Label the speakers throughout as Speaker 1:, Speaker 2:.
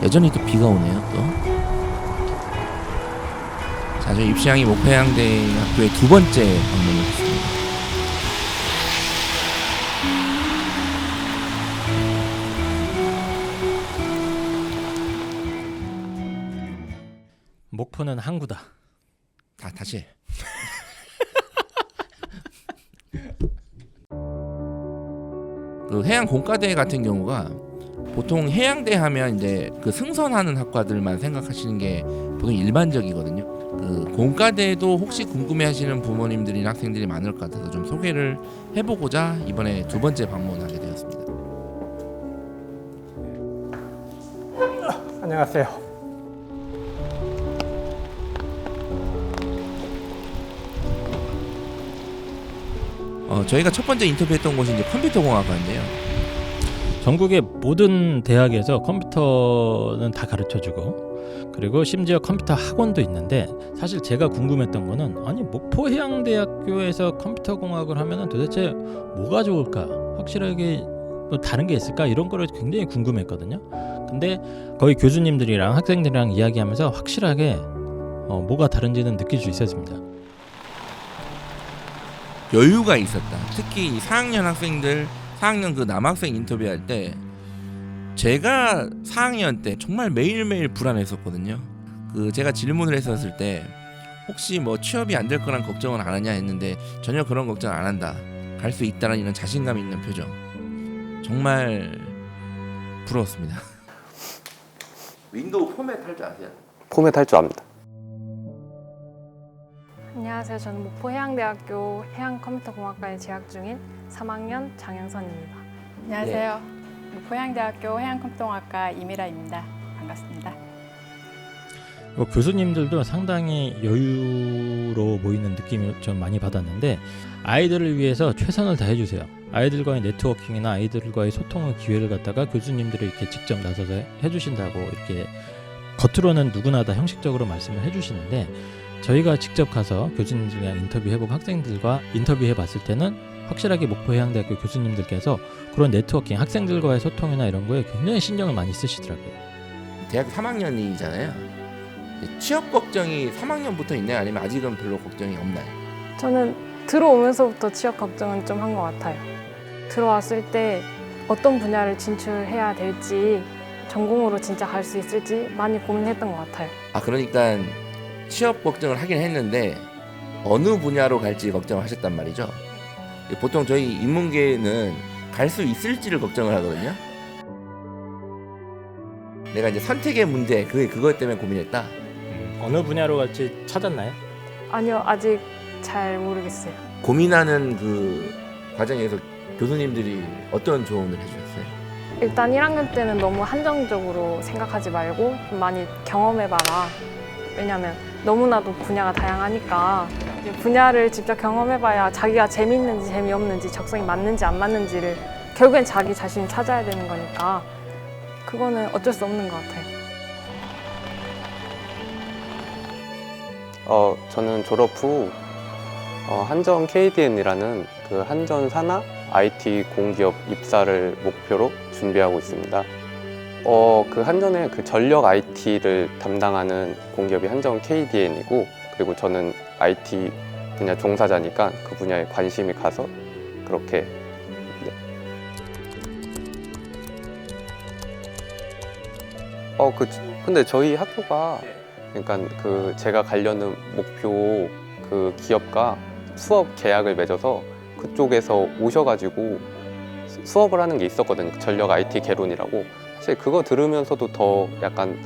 Speaker 1: 여전히 또 비가 오네요 또. 자, 저희 입시양이 목포해양대학교의 두 번째 방문을 했습니다.
Speaker 2: 목포는 항구다.
Speaker 1: 다시. 그 해양 공과대 같은 경우가 보통 해양대 하면 이제 그 승선하는 학과들만 생각하시는 게 보통 일반적이거든요. 그 공과대도 혹시 궁금해하시는 부모님들이나 학생들이 많을 것 같아서 좀 소개를 해보고자 이번에 두 번째 방문하게 되었습니다.
Speaker 3: 안녕하세요.
Speaker 1: 저희가 첫 번째 인터뷰했던 곳이 이제 컴퓨터공학과인데요.
Speaker 2: 전국의 모든 대학에서 컴퓨터는 다 가르쳐주고, 그리고 심지어 컴퓨터 학원도 있는데, 사실 제가 궁금했던 거는 아니 목포해양대학교에서 컴퓨터공학을 하면은 도대체 뭐가 좋을까, 확실하게 뭐 다른 게 있을까, 이런 거를 굉장히 궁금했거든요. 근데 거기 교수님들이랑 학생들이랑 이야기하면서 확실하게 뭐가 다른지는 느낄 수 있었습니다.
Speaker 1: 여유가 있었다. 특히 4학년 학생들, 4학년 그 남학생 인터뷰할 때 제가 4학년 때 정말 매일매일 불안했었거든요. 그 제가 질문을 했었을 때 혹시 뭐 취업이 안 될 거란 걱정은 안 하냐 했는데 전혀 그런 걱정 안 한다. 갈 수 있다는 이런 자신감 있는 표정. 정말 부러웠습니다. 윈도우 포맷 할 줄 아세요?
Speaker 4: 포맷 할 줄 압니다.
Speaker 5: 안녕하세요. 저는 목포해양대학교 해양컴퓨터공학과에 재학 중인 3학년 장영선입니다.
Speaker 6: 안녕하세요. 목포해양대학교 해양컴퓨터공학과 이미라입니다. 반갑습니다.
Speaker 2: 교수님들도 상당히 여유로워 보이는 느낌을 좀 많이 받았는데, 아이들을 위해서 최선을 다해주세요. 아이들과의 네트워킹이나 아이들과의 소통의 기회를 갖다가 교수님들이 이렇게 직접 나서서 해주신다고 이렇게 겉으로는 누구나 다 형식적으로 말씀을 해주시는데, 저희가 직접 가서 교수님들이랑 인터뷰해보고 학생들과 인터뷰해봤을 때는 확실하게 목포해양대학교 교수님들께서 그런 네트워킹, 학생들과의 소통이나 이런 거에 굉장히 신경을 많이 쓰시더라고요.
Speaker 1: 대학 3학년이잖아요. 취업 걱정이 3학년부터 있나요? 아니면 아직은 별로 걱정이 없나요?
Speaker 5: 저는 들어오면서부터 취업 걱정은 좀 한 것 같아요. 들어왔을 때 어떤 분야를 진출해야 될지, 전공으로 진짜 갈 수 있을지 많이 고민했던 것 같아요.
Speaker 1: 그러니까 취업 걱정을 하긴 했는데 어느 분야로 갈지 걱정을 하셨단 말이죠. 보통 저희 인문계는 갈 수 있을지를 걱정을 하거든요. 내가 이제 선택의 문제, 그것 때문에 고민했다.
Speaker 2: 어느 분야로 갈지 찾았나요?
Speaker 5: 아니요, 아직 잘 모르겠어요.
Speaker 1: 고민하는 그 과정에서 교수님들이 어떤 조언을 해주셨어요?
Speaker 5: 일단 1학년 때는 너무 한정적으로 생각하지 말고 좀 많이 경험해봐라. 왜냐면 너무나도 분야가 다양하니까 이제 분야를 직접 경험해봐야 자기가 재밌는지 재미없는지, 적성이 맞는지 안 맞는지를 결국엔 자기 자신이 찾아야 되는 거니까 그거는 어쩔 수 없는 것 같아요.
Speaker 4: 저는 졸업 후 한전 KDN이라는 그 한전 산하 IT 공기업 입사를 목표로 준비하고 있습니다. 그 한전의 그 전력 IT를 담당하는 공기업이 한전 KDN이고, 그리고 저는 IT 분야 종사자니까 그 분야에 관심이 가서 그렇게. 네. 근데 저희 학교가, 그러니까 그 제가 가려는 목표 그 기업과 수업 계약을 맺어서 그쪽에서 오셔가지고 수업을 하는 게 있었거든요. 전력 IT 개론이라고. 사실 그거 들으면서도 더 약간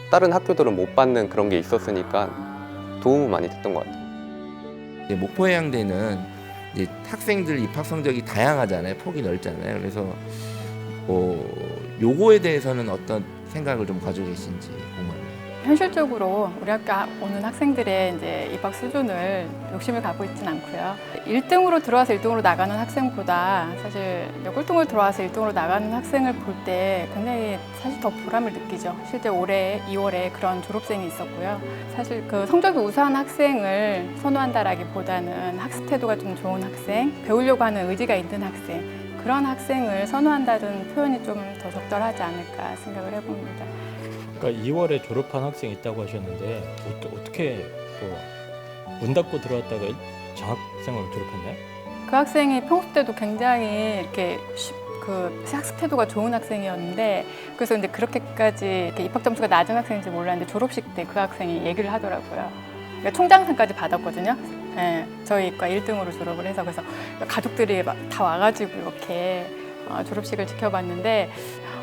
Speaker 4: 다른 학교들은 못 받는 그런 게 있었으니까 도움은 많이 됐던 것 같아요.
Speaker 1: 목포해양대는 이제 학생들 입학 성적이 다양하잖아요. 폭이 넓잖아요. 그래서 요거에 대해서는 어떤 생각을 좀 가지고 계신지 궁금합니다.
Speaker 6: 현실적으로 우리 학교 오는 학생들의 이제 입학 수준을 욕심을 갖고 있지는 않고요. 1등으로 들어와서 1등으로 나가는 학생보다 사실 꼴등으로 들어와서 1등으로 나가는 학생을 볼 때 굉장히 사실 더 보람을 느끼죠. 실제 올해 2월에 그런 졸업생이 있었고요. 사실 그 성적이 우수한 학생을 선호한다라기보다는 학습 태도가 좀 좋은 학생, 배우려고 하는 의지가 있는 학생, 그런 학생을 선호한다는 표현이 좀 더 적절하지 않을까 생각을 해봅니다.
Speaker 2: 그러니까 2월에 졸업한 학생이 있다고 하셨는데 어떻게 문 닫고 들어왔다가 장학생을 졸업했나요?
Speaker 6: 그 학생이 평소 때도 굉장히 이렇게 그 학습 태도가 좋은 학생이었는데 그래서 근데 그렇게까지 이렇게 입학 점수가 낮은 학생인지 몰랐는데 졸업식 때 그 학생이 얘기를 하더라고요. 그러니까 총장상까지 받았거든요. 네, 저희 과 1등으로 졸업을 해서 그래서 가족들이 막 다 와가지고 이렇게 졸업식을 지켜봤는데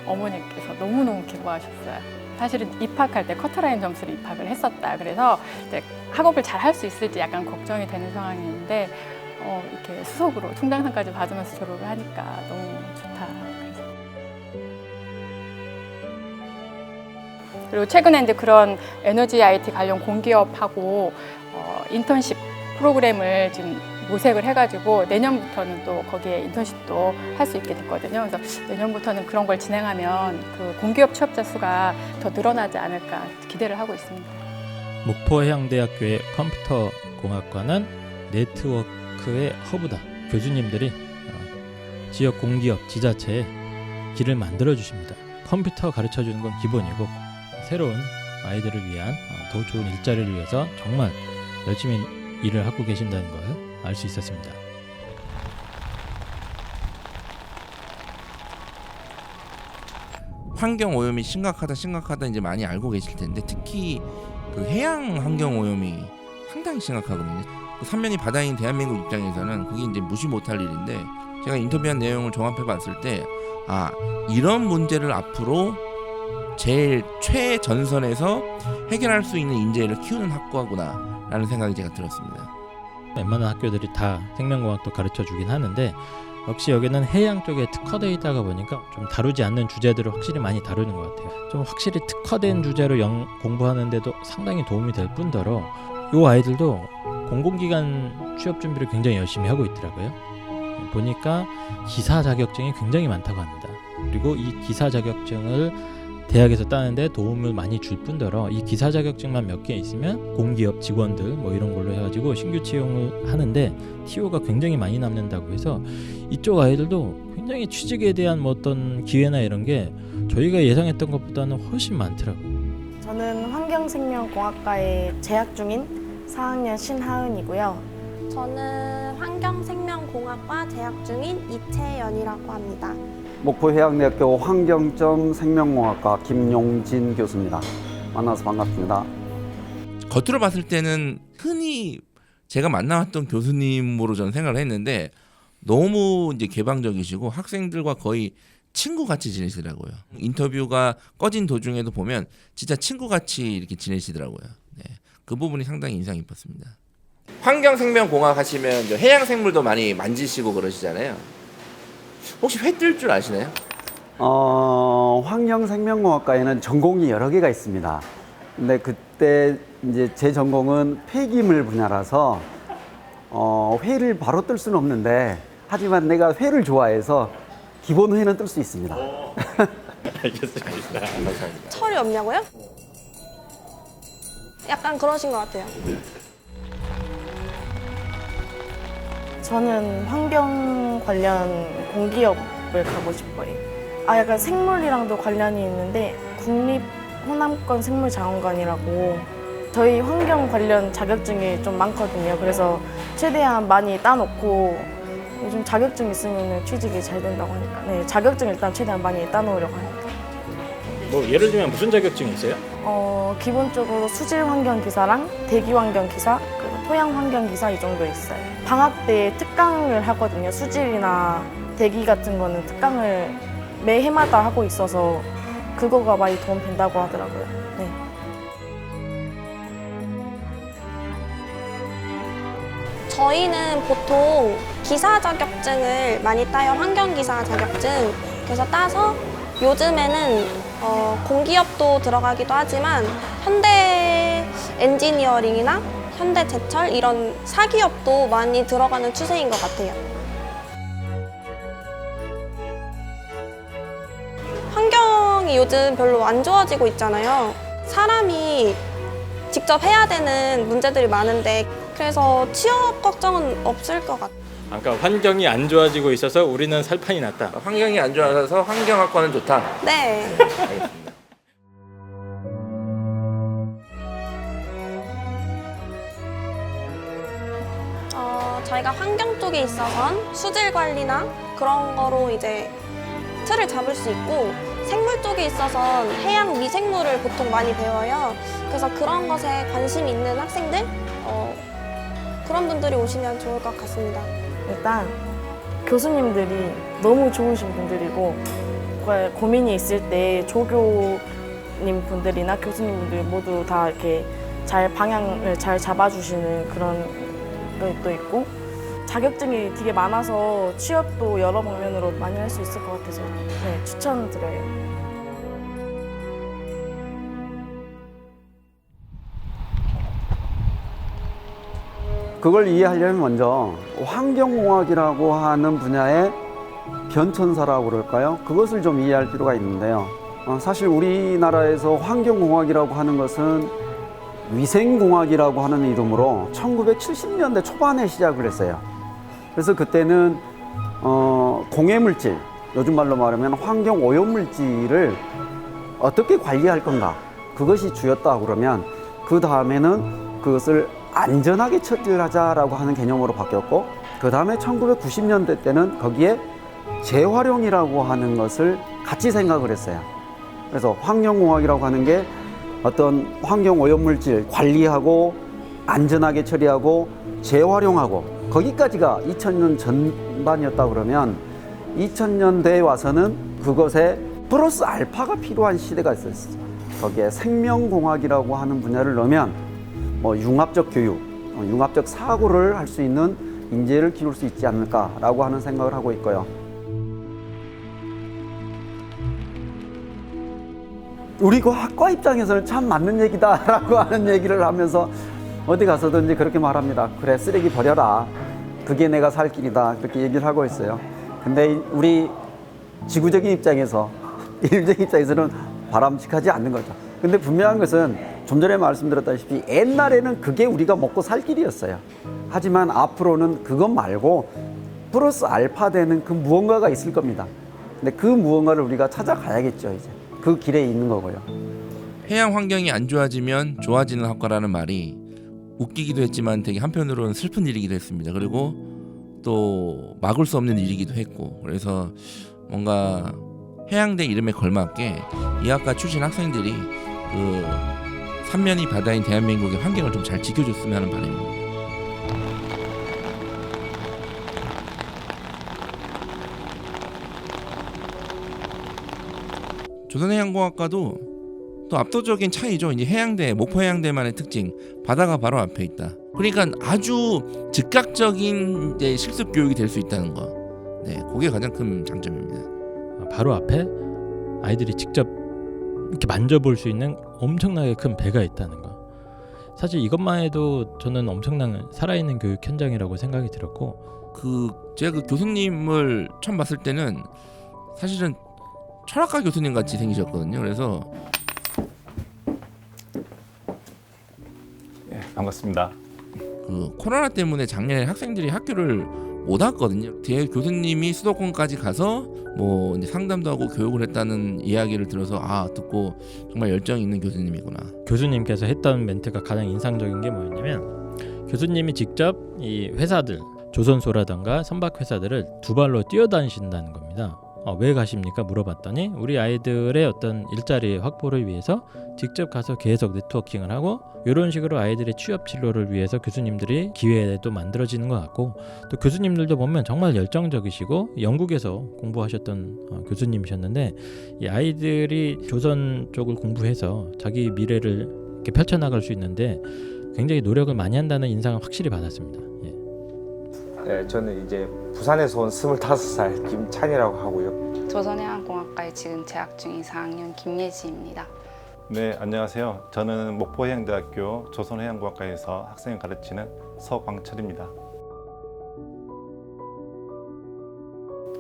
Speaker 6: 어머니께서 너무너무 기뻐하셨어요. 사실은 입학할 때 커트라인 점수로 입학을 했었다. 그래서 이제 학업을 잘 할 수 있을지 약간 걱정이 되는 상황이었는데 이렇게 수석으로 총장상까지 받으면서 졸업을 하니까 너무 좋다. 그래서. 그리고 최근에 이제 그런 에너지 IT 관련 공기업하고 인턴십 프로그램을 지금 모색을 해가지고 내년부터는 또 거기에 인턴십도 할 수 있게 됐거든요. 그래서 내년부터는 그런 걸 진행하면 그 공기업 취업자 수가 더 늘어나지 않을까 기대를 하고 있습니다.
Speaker 2: 목포해양대학교의 컴퓨터공학과는 네트워크의 허브다. 교수님들이 지역 공기업, 지자체에 길을 만들어 주십니다. 컴퓨터 가르쳐 주는 건 기본이고 새로운 아이들을 위한 더 좋은 일자리를 위해서 정말 열심히 일을 하고 계신다는 걸 알 수 있었습니다.
Speaker 1: 환경 오염이 심각하다 이제 많이 알고 계실 텐데 특히 그 해양 환경 오염이 상당히 심각하거든요. 그 삼면이 바다인 대한민국 입장에서는 그게 이제 무시 못할 일인데 제가 인터뷰한 내용을 종합해 봤을 때 이런 문제를 앞으로 제일 최전선에서 해결할 수 있는 인재를 키우는 학과구나라는 생각이 제가 들었습니다.
Speaker 2: 웬만한 학교들이 다 생명공학도 가르쳐 주긴 하는데 역시 여기는 해양 쪽에 특화되어 있다가 보니까 좀 다루지 않는 주제들을 확실히 많이 다루는 것 같아요. 좀 확실히 특화된 주제로 공부하는데도 상당히 도움이 될 뿐더러 이 아이들도 공공기관 취업 준비를 굉장히 열심히 하고 있더라고요. 보니까 기사 자격증이 굉장히 많다고 합니다. 그리고 이 기사 자격증을 대학에서 따는데 도움을 많이 줄 뿐더러 이 기사 자격증만 몇 개 있으면 공기업 직원들 뭐 이런 걸로 해가지고 신규 채용을 하는데 TO가 굉장히 많이 남는다고 해서 이쪽 아이들도 굉장히 취직에 대한 뭐 어떤 기회나 이런 게 저희가 예상했던 것보다는 훨씬 많더라고요.
Speaker 3: 저는 환경생명공학과에 재학 중인 4학년 신하은이고요.
Speaker 7: 저는 환경생명공학과 재학 중인 이채연이라고 합니다.
Speaker 8: 목포해양대학교 환경점 생명공학과 김용진 교수입니다. 만나서 반갑습니다.
Speaker 1: 겉으로 봤을 때는 흔히 제가 만나왔던 교수님으로 저는 생각을 했는데 너무 이제 개방적이시고 학생들과 거의 친구같이 지내시더라고요. 인터뷰가 꺼진 도중에도 보면 진짜 친구같이 이렇게 지내시더라고요. 네, 그 부분이 상당히 인상 깊었습니다. 환경생명공학 하시면 이제 해양생물도 많이 만지시고 그러시잖아요. 혹시 회 뜰 줄 아시나요?
Speaker 8: 환경생명공학과에는 전공이 여러 개가 있습니다. 근데 그때 이제 제 전공은 폐기물 분야라서 회를 바로 뜰 수는 없는데 하지만 내가 회를 좋아해서 기본 회는 뜰 수 있습니다.
Speaker 2: 알겠습니다.
Speaker 1: 감사합니다.
Speaker 7: 철이 없냐고요? 약간 그러신 것 같아요.
Speaker 3: 저는 환경 관련 공기업을 가고 싶어요. 약간 생물이랑도 관련이 있는데 국립호남권 생물자원관이라고 저희 환경 관련 자격증이 좀 많거든요. 그래서 최대한 많이 따놓고 요즘 자격증 있으면 취직이 잘 된다고 하니까 네, 자격증 일단 최대한 많이 따놓으려고 합니다.
Speaker 2: 뭐 예를 들면 무슨 자격증이 있어요?
Speaker 3: 기본적으로 수질환경기사랑 대기환경기사, 그리고 토양환경기사 이 정도 있어요. 방학 때 특강을 하거든요. 수질이나 대기 같은 거는 특강을 매 해마다 하고 있어서 그거가 많이 도움 된다고 하더라고요. 네.
Speaker 7: 저희는 보통 기사 자격증을 많이 따요. 환경기사 자격증. 그래서 따서 요즘에는 공기업도 들어가기도 하지만 현대 엔지니어링이나 현대 제철 이런 사기업도 많이 들어가는 추세인 것 같아요. 환경이 요즘 별로 안 좋아지고 있잖아요. 사람이 직접 해야 되는 문제들이 많은데 그래서 취업 걱정은 없을 것 같아요.
Speaker 2: 그러니까 환경이 안 좋아지고 있어서 우리는 살판이 났다.
Speaker 1: 환경이 안 좋아서 환경학과는 좋다.
Speaker 7: 네.
Speaker 1: 알겠습니다.
Speaker 7: 쪽에 있어선 수질 관리나 그런 거로 이제 틀을 잡을 수 있고, 생물 쪽에 있어선 해양 미생물을 보통 많이 배워요. 그래서 그런 것에 관심이 있는 학생들, 그런 분들이 오시면 좋을 것 같습니다.
Speaker 3: 일단 교수님들이 너무 좋으신 분들이고, 고민이 있을 때 조교님 분들이나 교수님 분들 모두 다 이렇게 잘 방향을 잘 잡아주시는 그런 것도 있고, 자격증이 되게 많아서 취업도 여러 방면으로 많이 할 수 있을 것 같아서 네, 추천드려요.
Speaker 8: 그걸 이해하려면 먼저 환경공학이라고 하는 분야의 변천사라고 그럴까요? 그것을 좀 이해할 필요가 있는데요. 사실 우리나라에서 환경공학이라고 하는 것은 위생공학이라고 하는 이름으로 1970년대 초반에 시작을 했어요. 그래서 그때는 공해물질, 요즘 말로 말하면 환경오염물질을 어떻게 관리할 건가, 그것이 주였다 그러면 그 다음에는 그것을 안전하게 처리를 하자라고 하는 개념으로 바뀌었고, 그 다음에 1990년대 때는 거기에 재활용이라고 하는 것을 같이 생각을 했어요. 그래서 환경공학이라고 하는 게 어떤 환경오염물질 관리하고 안전하게 처리하고 재활용하고, 거기까지가 2000년 전반이었다 그러면 2000년대에 와서는 그것에 플러스 알파가 필요한 시대가 있었어요. 거기에 생명공학이라고 하는 분야를 넣으면 융합적 교육, 융합적 사고를 할 수 있는 인재를 키울 수 있지 않을까라고 하는 생각을 하고 있고요. 우리 그 학과 입장에서는 참 맞는 얘기다라고 하는 얘기를 하면서 어디 가서든지 그렇게 말합니다. 그래, 쓰레기 버려라. 그게 내가 살 길이다. 그렇게 얘기를 하고 있어요. 근데 우리 지구적인 입장에서, 인류적인 입장에서는 바람직하지 않는 거죠. 근데 분명한 것은 좀 전에 말씀드렸다시피 옛날에는 그게 우리가 먹고 살 길이었어요. 하지만 앞으로는 그것 말고 플러스 알파 되는 그 무언가가 있을 겁니다. 근데 그 무언가를 우리가 찾아가야겠죠, 이제. 그 길에 있는 거고요.
Speaker 1: 해양 환경이 안 좋아지면 좋아지는 학과라는 말이 웃기기도 했지만 되게 한편으로는 슬픈 일이기도 했습니다. 그리고 또 막을 수 없는 일이기도 했고, 그래서 뭔가 해양대 이름에 걸맞게 이 학과 출신 학생들이 그 삼면이 바다인 대한민국의 환경을 좀 잘 지켜줬으면 하는 바람입니다. 조선해양공학과도 또 압도적인 차이죠. 이제 해양대, 목포 해양대만의 특징, 바다가 바로 앞에 있다. 그러니까 아주 즉각적인 이제 실습 교육이 될 수 있다는 거. 네, 그게 가장 큰 장점입니다.
Speaker 2: 바로 앞에 아이들이 직접 이렇게 만져볼 수 있는 엄청나게 큰 배가 있다는 거. 사실 이것만 해도 저는 엄청난 살아있는 교육 현장이라고 생각이 들었고,
Speaker 1: 제가 그 교수님을 처음 봤을 때는 사실은 철학과 교수님 같이 생기셨거든요. 그래서
Speaker 9: 반갑습니다.
Speaker 1: 그 코로나 때문에 작년에 학생들이 학교를 못 왔거든요. 뒤에 교수님이 수도권까지 가서 뭐 이제 상담도 하고 교육을 했다는 이야기를 들어서 듣고 정말 열정이 있는 교수님이구나.
Speaker 2: 교수님께서 했던 멘트가 가장 인상적인 게 뭐였냐면, 교수님이 직접 이 회사들, 조선소라던가 선박 회사들을 두 발로 뛰어다니신다는 겁니다. 왜 가십니까? 물어봤더니 우리 아이들의 어떤 일자리 확보를 위해서 직접 가서 계속 네트워킹을 하고, 이런 식으로 아이들의 취업 진로를 위해서 교수님들이 기회도 만들어지는 것 같고, 또 교수님들도 보면 정말 열정적이시고 영국에서 공부하셨던 교수님이셨는데, 이 아이들이 조선 쪽을 공부해서 자기 미래를 이렇게 펼쳐나갈 수 있는데 굉장히 노력을 많이 한다는 인상을 확실히 받았습니다. 예.
Speaker 10: 네, 저는 이제 부산에서 온 25살 김찬이라고 하고요.
Speaker 11: 조선해양공학과에 지금 재학 중인 4학년 김예지입니다.
Speaker 9: 네, 안녕하세요. 저는 목포해양대학교 조선해양공학과에서 학생을 가르치는 서광철입니다.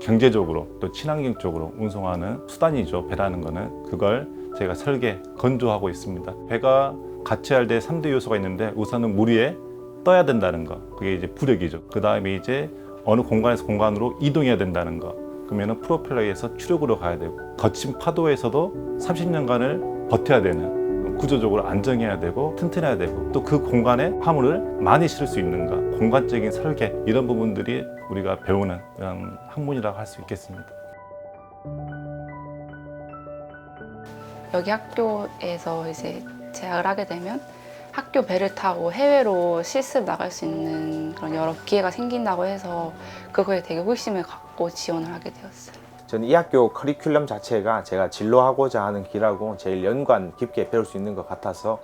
Speaker 9: 경제적으로 또 친환경적으로 운송하는 수단이죠. 배라는 거는 그걸 저희가 설계, 건조하고 있습니다. 배가 갖춰야 할 때 3대 요소가 있는데, 우선은 물 위에 떠야 된다는 거, 그게 이제 부력이죠. 그 다음에 이제 어느 공간에서 공간으로 이동해야 된다는 거, 그러면은 프로펠러에서 추력으로 가야 되고, 거친 파도에서도 30년간을 버텨야 되는 구조적으로 안정해야 되고 튼튼해야 되고 또 그 공간에 화물을 많이 실을 수 있는가, 공간적인 설계 이런 부분들이 우리가 배우는 그런 학문이라고 할 수 있겠습니다.
Speaker 11: 여기 학교에서 이제 재학을 하게 되면 학교 배를 타고 해외로 실습 나갈 수 있는 그런 여러 기회가 생긴다고 해서 그거에 되게 호기심을 갖고 지원을 하게 되었어요.
Speaker 10: 저는 이 학교 커리큘럼 자체가 제가 진로하고자 하는 길하고 제일 연관 깊게 배울 수 있는 것 같아서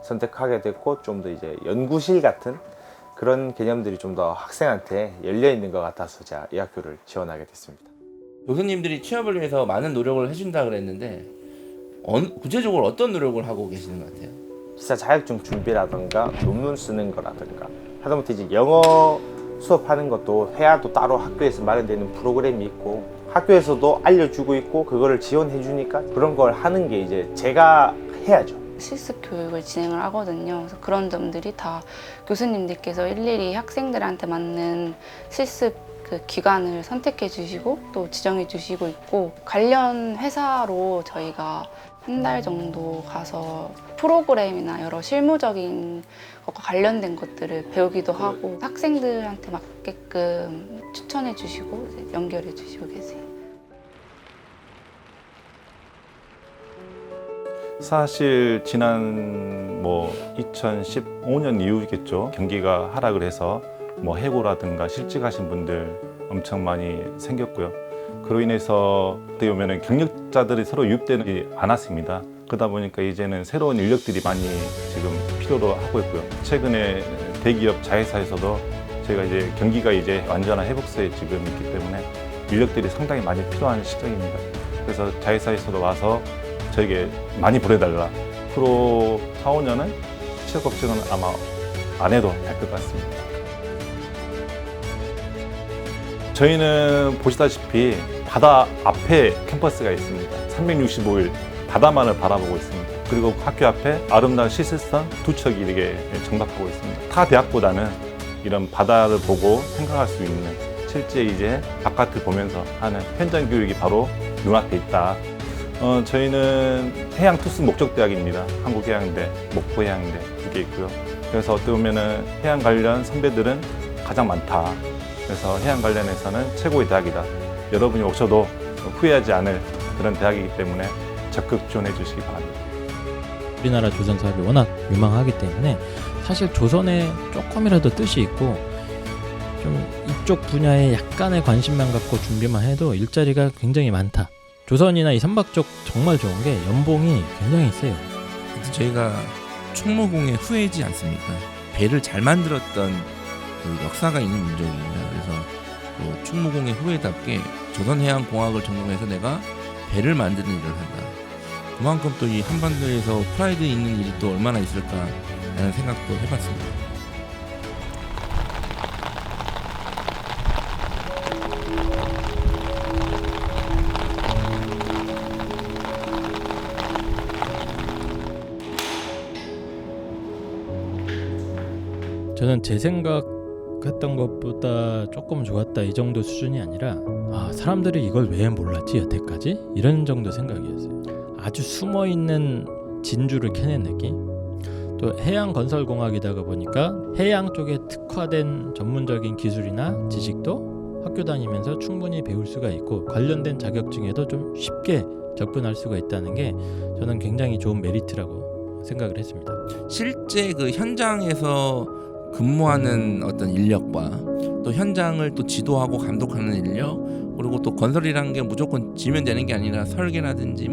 Speaker 10: 선택하게 됐고, 좀 더 이제 연구실 같은 그런 개념들이 좀 더 학생한테 열려 있는 것 같아서 제가 이 학교를 지원하게 됐습니다.
Speaker 1: 교수님들이 취업을 위해서 많은 노력을 해준다 그랬는데 구체적으로 어떤 노력을 하고 계시는 것 같아요?
Speaker 10: 기사 자격증 준비라든가 논문 쓰는 거라든가 하다못해 이제 영어 수업하는 것도 회화도 따로 학교에서 마련되는 프로그램이 있고 학교에서도 알려주고 있고 그거를 지원해 주니까 그런 걸 하는 게 이제 제가 해야죠.
Speaker 11: 실습 교육을 진행을 하거든요. 그래서 그런 점들이 다 교수님들께서 일일이 학생들한테 맞는 실습 그 기관을 선택해 주시고 또 지정해 주시고 있고, 관련 회사로 저희가 한 달 정도 가서 프로그램이나 여러 실무적인 것과 관련된 것들을 배우기도 하고 학생들한테 맞게끔 추천해 주시고 이제 연결해 주시고 계세요.
Speaker 9: 사실 지난 2015년 이후겠죠. 경기가 하락을 해서 해고라든가 실직하신 분들 엄청 많이 생겼고요. 그로 인해서 어떻게 보면 경력자들이 서로 유입되지 않았습니다. 그러다 보니까 이제는 새로운 인력들이 많이 지금 필요로 하고 있고요. 최근에 대기업 자회사에서도 저희가 이제 경기가 이제 완전한 회복세에 지금 있기 때문에 인력들이 상당히 많이 필요한 시점입니다. 그래서 자회사에서도 와서 저에게 많이 보내달라. 앞으로 4, 5년은 취업 걱정은 아마 안 해도 될 것 같습니다. 저희는 보시다시피 바다 앞에 캠퍼스가 있습니다. 365일 바다만을 바라보고 있습니다. 그리고 학교 앞에 아름다운 시설선 2척이 이렇게 정박하고 있습니다. 타 대학보다는 이런 바다를 보고 생각할 수 있는, 실제 이제 바깥을 보면서 하는 현장 교육이 바로 눈앞에 있다. 저희는 해양 특수 목적 대학입니다. 한국해양대, 목포해양대 두 개 있고요. 그래서 어떻게 보면은 해양 관련 선배들은 가장 많다. 그래서 해양 관련해서는 최고의 대학이다. 여러분이 오셔도 후회하지 않을 그런 대학이기 때문에 적극 지원해 주시기 바랍니다.
Speaker 2: 우리나라 조선 사업이 워낙 유망하기 때문에 사실 조선에 조금이라도 뜻이 있고 좀 이쪽 분야에 약간의 관심만 갖고 준비만 해도 일자리가 굉장히 많다. 조선이나 이 선박 쪽 정말 좋은 게 연봉이 굉장히 세요.
Speaker 1: 저희가 총무공에 후회하지 않습니까? 배를 잘 만들었던 그 역사가 있는 민족입니다. 그래서 그 총무공의 후예답게 조선해양공학을 전공해서 내가 배를 만드는 일을 한다. 그만큼 또 이 한반도에서 프라이드 있는 일이 또 얼마나 있을까라는 생각도 해봤습니다.
Speaker 2: 저는 제 생각했던 것보다 조금 좋았다 이 정도 수준이 아니라 사람들이 이걸 왜 몰랐지 여태까지? 이런 정도 생각이었어요. 아주 숨어있는 진주를 캐낸 느낌? 또 해양건설공학이다가 보니까 해양 쪽에 특화된 전문적인 기술이나 지식도 학교 다니면서 충분히 배울 수가 있고 관련된 자격증에도 좀 쉽게 접근할 수가 있다는 게 저는 굉장히 좋은 메리트라고 생각을 했습니다.
Speaker 1: 실제 그 현장에서 근무하는 어떤 인력과 또 현장을 또 지도하고 감독하는 인력, 그리고 또 건설이라는 게 무조건 지면 되는 게 아니라 설계라든지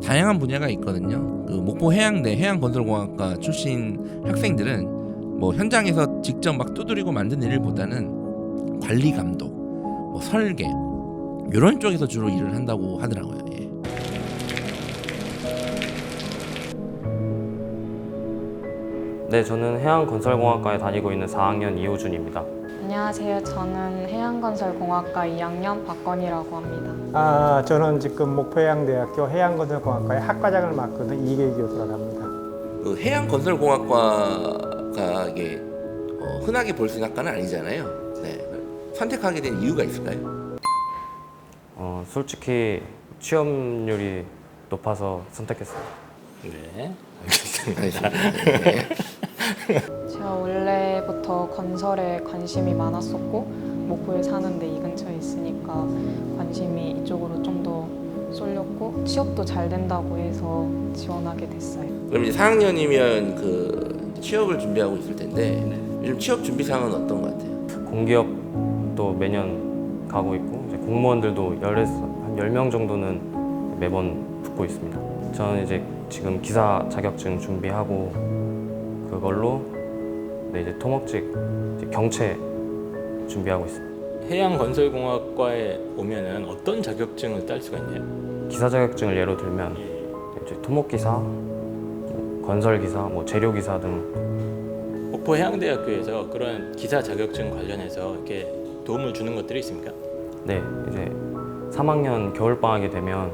Speaker 1: 다양한 분야가 있거든요. 그 목포 해양대 해양건설공학과 출신 학생들은 현장에서 직접 막 두드리고 만드는 일보다는 관리 감독, 설계 이런 쪽에서 주로 일을 한다고 하더라고요. 예.
Speaker 12: 네, 저는 해양건설공학과에 다니고 있는 4학년 이호준입니다.
Speaker 5: 안녕하세요. 저는 해양건설공학과 2학년 박건희라고 합니다.
Speaker 13: 저는 지금 목포해양대학교 해양건설공학과의 학과장을 맡거든 이계기 교수라고 합니다.
Speaker 1: 그 해양건설공학과가 이게 흔하게 볼 수 있는 학과는 아니잖아요. 네. 선택하게 된 이유가 있을까요?
Speaker 12: 솔직히 취업률이 높아서 선택했습니다.
Speaker 2: 네, 알겠습니다.
Speaker 1: 알겠습니다. 네.
Speaker 5: 제가 원래부터 건설에 관심이 많았었고 목포에 사는데 이 근처에 있으니까 관심이 이쪽으로 좀 더 쏠렸고 취업도 잘 된다고 해서 지원하게 됐어요.
Speaker 1: 그럼 이제 4학년이면 그 취업을 준비하고 있을 텐데 요즘 취업 준비 상황은 어떤 것 같아요?
Speaker 12: 공기업도 매년 가고 있고 이제 공무원들도 한 10명 정도는 매번 붙고 있습니다. 저는 이제 지금 기사 자격증 준비하고 그걸로 이제 토목직 이제 경채 준비하고 있습니다.
Speaker 2: 해양건설공학과에 오면은 어떤 자격증을 딸 수가 있나요?
Speaker 12: 기사 자격증을 예로 들면 이제 토목기사, 뭐 건설기사, 뭐 재료기사 등
Speaker 2: 목포 해양대학교에서 그런 기사 자격증 관련해서 이렇게 도움을 주는 것들이 있습니까?
Speaker 12: 네, 이제 3학년 겨울 방학이 되면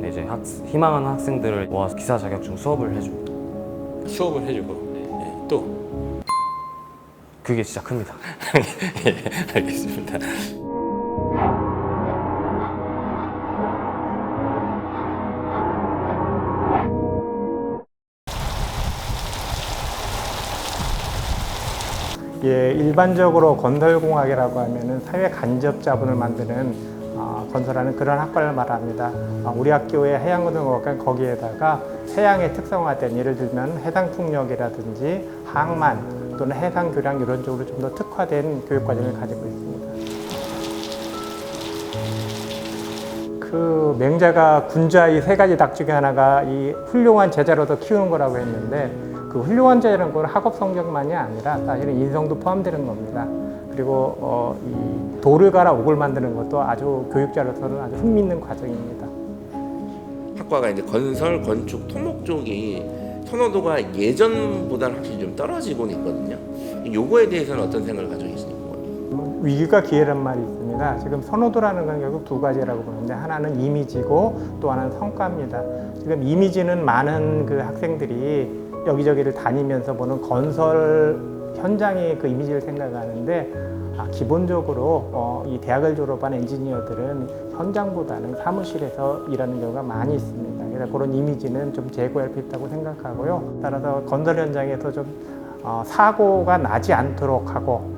Speaker 12: 이제 희망하는 학생들을 모아서 기사 자격증 수업을 해줍니다.
Speaker 2: 수업을 해주고 또
Speaker 12: 그게 진짜 큽니다.
Speaker 2: 예, 알겠습니다.
Speaker 13: 예, 일반적으로 건설공학이라고 하면은 사회 간접 자본을 만드는 건설하는 그런 학과를 말합니다. 우리 학교의 해양건설공학과는 거기에다가 해양에 특성화된 예를 들면 해상풍력이라든지 항만 또는 해상교량 이런 쪽으로 좀 더 특화된 교육과정을 가지고 있습니다. 그 맹자가 군자의 3가지 닭 중에 하나가 이 훌륭한 제자로서 키우는 거라고 했는데 그 훌륭한 제자라는 건 학업 성적만이 아니라 사실은 인성도 포함되는 겁니다. 그리고 이 돌을 갈아 옥을 만드는 것도 아주 교육자로서는 아주 흥미있는 과정입니다.
Speaker 1: 학과가 이제 건설, 건축, 토목 쪽이 선호도가 예전보다는 확실히 좀 떨어지고는 있거든요. 요거에 대해서는 어떤 생각을 가지고 계십니까?
Speaker 13: 위기가 기회란 말이 있습니다. 지금 선호도라는 건 결국 2가지라고 보는데 하나는 이미지고 또 하나는 성과입니다. 지금 이미지는 많은 그 학생들이 여기저기를 다니면서 보는 건설 현장의 그 이미지를 생각하는데 기본적으로 이 대학을 졸업한 엔지니어들은 현장보다는 사무실에서 일하는 경우가 많이 있습니다. 그래서 그런 이미지는 좀 제고할 필요 있다고 생각하고요. 따라서 건설 현장에서 좀 사고가 나지 않도록 하고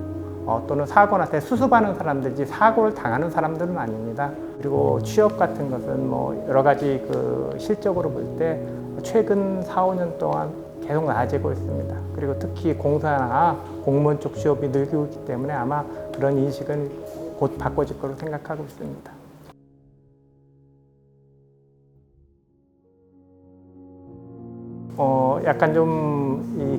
Speaker 13: 또는 사고 났을 때 수습하는 사람들이지 사고를 당하는 사람들은 아닙니다. 그리고 취업 같은 것은 뭐 여러 가지 그 실적으로 볼 때 최근 4, 5년 동안 계속 나아지고 있습니다. 그리고 특히 공사나 공무원 쪽 취업이 늘고 있기 때문에 아마 그런 인식은 곧 바꿔질 거로 생각하고 있습니다. 약간 좀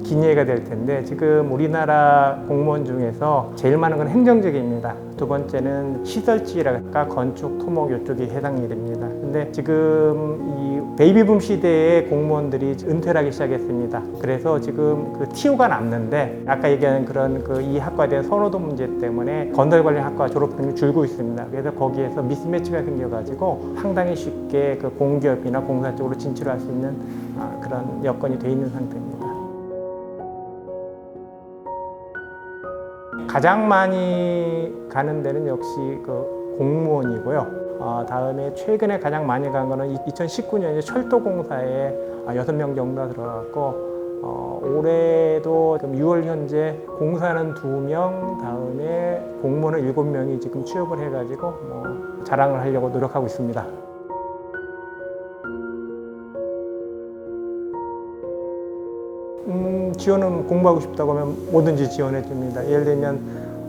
Speaker 13: 긴 얘기가 될 텐데 지금 우리나라 공무원 중에서 제일 많은 건 행정직입니다. 두 번째는 시설지라든가 건축, 토목 이쪽이 해당 일입니다. 근데 지금 이 베이비붐 시대의 공무원들이 은퇴를 하기 시작했습니다. 그래서 지금 그 TO가 남는데 아까 얘기한 그런 그 이 학과에 대한 선호도 문제 때문에 건설 관련 학과 졸업생이 줄고 있습니다. 그래서 거기에서 미스매치가 생겨가지고 상당히 쉽게 그 공기업이나 공사 쪽으로 진출할 수 있는 그런 여건이 돼 있는 상태입니다. 가장 많이 가는 데는 역시 그 공무원이고요. 다음에 최근에 가장 많이 간 거는 2019년에 철도공사에 6명 정도 들어갔고 올해도 6월 현재 공사는 2명, 다음에 공무원은 7명이 지금 취업을 해가지고 자랑을 하려고 노력하고 있습니다. 지원은 공부하고 싶다고 하면 뭐든지 지원해 줍니다. 예를 들면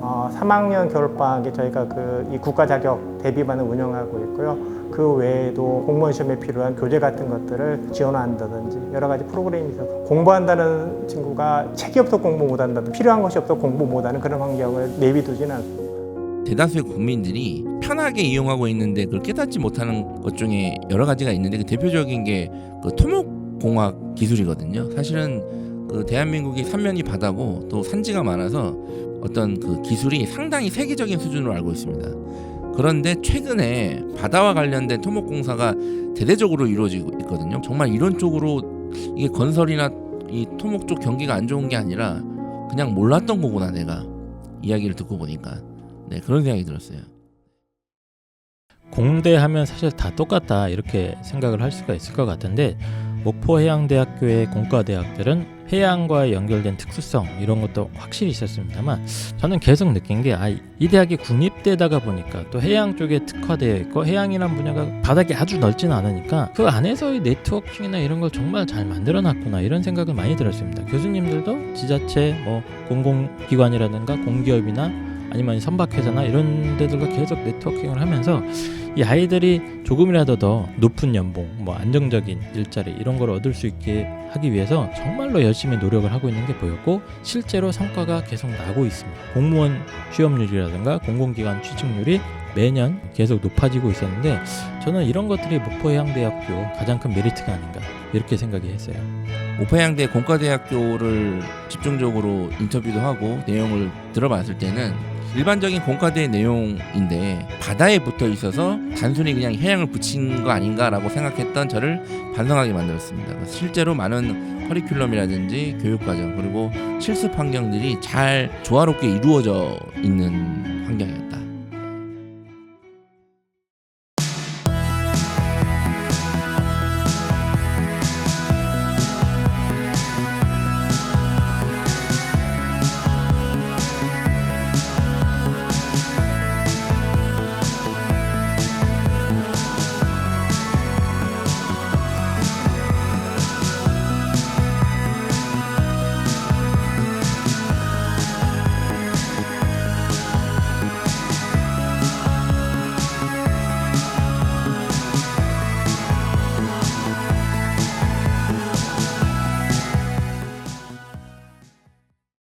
Speaker 13: 3학년 겨울방학에 저희가 이 국가 자격 대비반을 운영하고 있고요. 그 외에도 공무원 시험에 필요한 교재 같은 것들을 지원한다든지 여러 가지 프로그램이 있어서 공부한다는 친구가 책이 없어 공부 못한다든지 필요한 것이 없어 공부 못하는 그런 환경을 내비두지는 않습니다.
Speaker 1: 대다수의 국민들이 편하게 이용하고 있는데 그걸 깨닫지 못하는 것 중에 여러 가지가 있는데 그 대표적인 게 그 토목공학 기술이거든요. 사실은 그 대한민국이 삼면이 바다고 또 산지가 많아서 어떤 그 기술이 상당히 세계적인 수준으로 알고 있습니다. 그런데 최근에 바다와 관련된 토목공사가 대대적으로 이루어지고 있거든요. 정말 이런 쪽으로 이게 건설이나 이 토목 쪽 경기가 안 좋은 게 아니라 그냥 몰랐던 거구나 내가 이야기를 듣고 보니까 네 그런 생각이 들었어요.
Speaker 2: 공대 하면 사실 다 똑같다 이렇게 생각을 할 수가 있을 것 같은데 목포해양대학교의 공과대학들은 해양과 연결된 특수성 이런 것도 확실히 있었습니다만 저는 계속 느낀 게 이 대학이 국립대다가 보니까 또 해양 쪽에 특화되어 있고 해양이라는 분야가 바닥이 아주 넓지는 않으니까 그 안에서의 네트워킹이나 이런 걸 정말 잘 만들어놨구나 이런 생각을 많이 들었습니다. 교수님들도 지자체 뭐 공공기관이라든가 공기업이나 아니면 선박회사나 이런 데들과 계속 네트워킹을 하면서 이 아이들이 조금이라도 더 높은 연봉, 뭐 안정적인 일자리 이런 걸 얻을 수 있게 하기 위해서 정말로 열심히 노력을 하고 있는 게 보였고 실제로 성과가 계속 나고 있습니다. 공무원 취업률이라든가 공공기관 취직률이 매년 계속 높아지고 있었는데 저는 이런 것들이 목포해양대학교 가장 큰 메리트가 아닌가 이렇게 생각이 했어요.
Speaker 1: 목포해양대 공과대학교를 집중적으로 인터뷰도 하고 내용을 들어봤을 때는 일반적인 공과대 내용인데 바다에 붙어 있어서 단순히 그냥 해양을 붙인 거 아닌가라고 생각했던 저를 반성하게 만들었습니다. 실제로 많은 커리큘럼이라든지 교육과정 그리고 실습 환경들이 잘 조화롭게 이루어져 있는